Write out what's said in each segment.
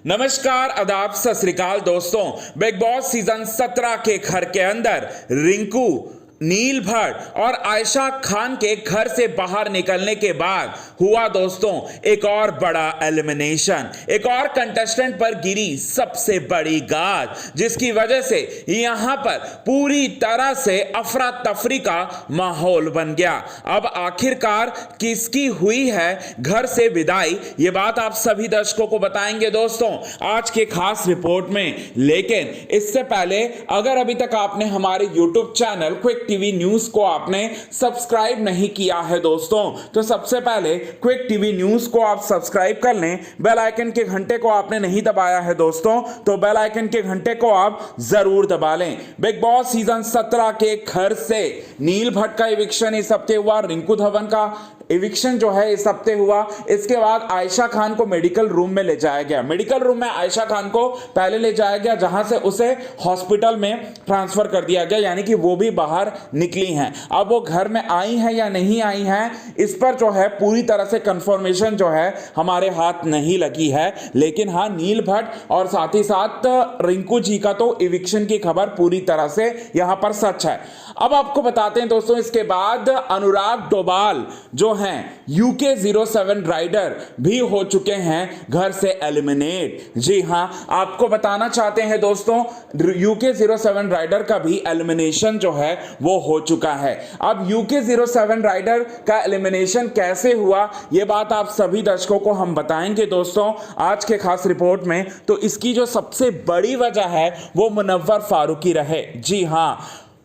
नमस्कार, आदाब, सत श्री अकाल दोस्तों। बिग बॉस सीजन 17 के घर के अंदर रिंकू, नील भट्ट और आयशा खान के घर से बाहर निकलने के बाद हुआ दोस्तों एक और बड़ा एलिमिनेशन। एक और कंटेस्टेंट पर गिरी सबसे बड़ी गाज, जिसकी वजह से यहां पर पूरी तरह से अफरा तफरी का माहौल बन गया। अब आखिरकार किसकी हुई है घर से विदाई, ये बात आप सभी दर्शकों को बताएंगे दोस्तों आज के खास रिपोर्ट में। लेकिन इससे पहले अगर अभी तक आपने हमारे YouTube channel quick TV news को आपने सब्सक्राइब नहीं किया है दोस्तों, तो सबसे पहले क्विक टीवी न्यूज को आप सब्सक्राइब कर लें। बेल आइकन के घंटे को आपने नहीं दबाया है दोस्तों, तो बेल आइकन के घंटे को आप जरूर दबा लें। बिग बॉस सीजन 17 के घर से नील भट्ट का इविक्शन इस हफ्ते हुआ, रिंकू धवन का इविक्शन जो है इस हफ्ते हुआ। इसके बाद आयशा खान को मेडिकल रूम में ले जाया गया। मेडिकल रूम में आयशा खान को पहले ले जाया गया, जहां से उसे हॉस्पिटल में ट्रांसफर कर दिया गया, यानी कि वो भी बाहर निकली हैं। अब वो घर में आई हैं या नहीं आई हैं, इस पर जो है पूरी तरह से कंफर्मेशन जो है हमारे हाथ नहीं लगी है। लेकिन हाँ, नील भट्ट और साथ ही साथ रिंकू जी का तो इविक्शन की खबर पूरी तरह से यहां पर सच है। अब आपको बताते हैं दोस्तों, इसके बाद अनुराग डोभाल जो हैं यूके 07 राइडर भी हो चुके हैं घर से एलिमिनेट। जी हां, आपको बताना चाहते हैं दोस्तों, यूके 07 राइडर का भी एलिमिनेशन जो है वो हो चुका है। अब यूके 07 राइडर का एलिमिनेशन कैसे हुआ, ये बात आप सभी दर्शकों को हम बताएंगे दोस्तों आज के खास रिपोर्ट में। तो इसकी जो सबसे बड़ी वजह है वो मुनव्वर फारूकी रहे। जी हां,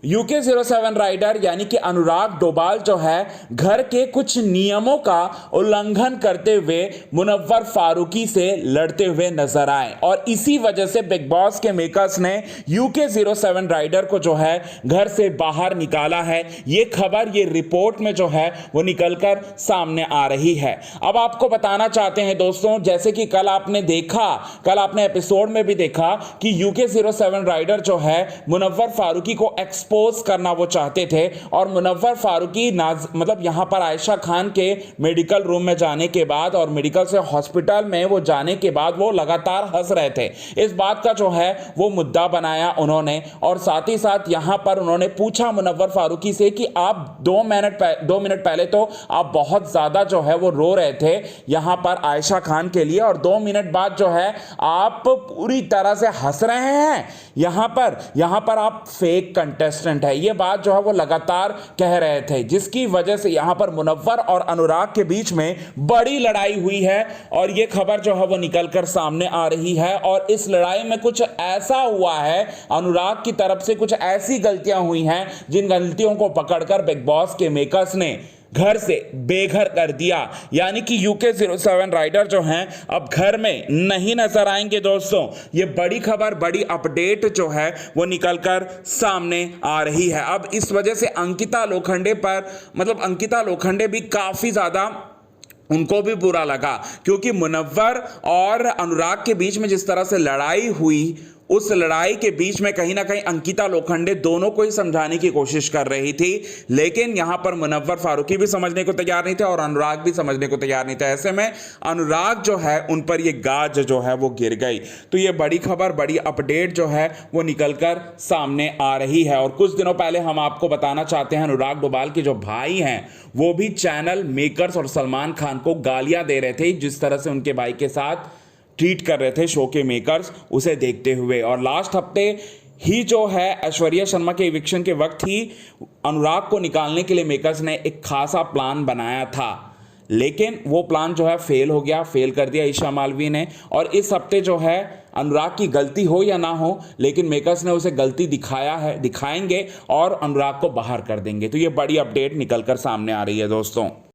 यूके 07 राइडर यानी कि अनुराग डोभाल जो है घर के कुछ नियमों का उल्लंघन करते हुए मुनव्वर फारूकी से लड़ते हुए नजर आए, और इसी वजह से बिग बॉस के मेकर्स ने यूके 07 राइडर को जो है घर से बाहर निकाला है। ये खबर, ये रिपोर्ट में जो है वो निकलकर सामने आ रही है। अब आपको बताना चाहते हैं दोस्तों, जैसे कि कल आपने एपिसोड में भी देखा कि यूके 07 राइडर जो है मुनव्वर फारूकी को एक्सपोज करना वो चाहते थे, और मुनव्वर फारूकी मतलब यहां पर आयशा खान के मेडिकल रूम में जाने के बाद और मेडिकल से हॉस्पिटल में वो जाने के बाद वो लगातार हंस रहे थे। इस बात का जो है वो मुद्दा बनाया उन्होंने, और साथ ही साथ यहां पर उन्होंने पूछा मुनव्वर फारूकी से कि आप 2 मिनट पहले तो आप बहुत ज्यादा जो है वो रो रहे थे यहां पर आयशा खान के लिए, और 2 मिनट बाद जो है आप पूरी तरह से हंस रहे हैं। यहां पर आप फेक कंटेस्टेंट है, ये बात जो है वो लगातार कह रहे थे, जिसकी वजह से यहां पर मुनव्वर और अनुराग के बीच में बड़ी लड़ाई हुई है, और ये खबर जो है वो निकलकर सामने आ रही है। और इस लड़ाई में कुछ ऐसा हुआ है, अनुराग की तरफ से कुछ ऐसी गलतियां हुई हैं जिन गलतियों को पकड़कर बिग बॉस के मेकर्स ने घर से बेघर कर दिया, यानी कि यूके 07 राइडर जो हैं अब घर में नहीं नजर आएंगे दोस्तों। ये बड़ी खबर, बड़ी अपडेट जो है वो निकलकर सामने आ रही है। अब इस वजह से अंकिता लोखंडे भी काफी ज्यादा, उनको भी बुरा लगा, क्योंकि मुनव्वर और अनुराग के बीच में जिस तरह से लड़ाई हुई, उस लड़ाई के बीच में कहीं ना कहीं अंकिता लोखंडे दोनों को ही समझाने की कोशिश कर रही थी, लेकिन यहां पर मुनव्वर फारूकी भी समझने को तैयार नहीं थे और अनुराग भी समझने को तैयार नहीं था। ऐसे में अनुराग जो है उन पर ये गाज जो है वो गिर गई। तो ये बड़ी खबर, बड़ी अपडेट जो है वो निकलकर सामने आ रही है। और कुछ दिनों पहले हम आपको बताना चाहते हैं, अनुराग डोभाल के जो भाई हैं वो भी चैनल मेकर्स और सलमान खान को गालियां दे रहे थे, जिस तरह से उनके भाई के साथ ट्रीट कर रहे थे शो के मेकर्स, उसे देखते हुए। और लास्ट हफ्ते ही जो है ऐश्वर्या शर्मा के इविक्शन के वक्त ही अनुराग को निकालने के लिए मेकर्स ने एक खासा प्लान बनाया था, लेकिन वो प्लान जो है फेल कर दिया ईशा मालवी ने। और इस हफ्ते जो है अनुराग की गलती हो या ना हो, लेकिन मेकर्स ने उसे गलती दिखाएंगे और अनुराग को बाहर कर देंगे। तो ये बड़ी अपडेट निकलकर सामने आ रही है दोस्तों।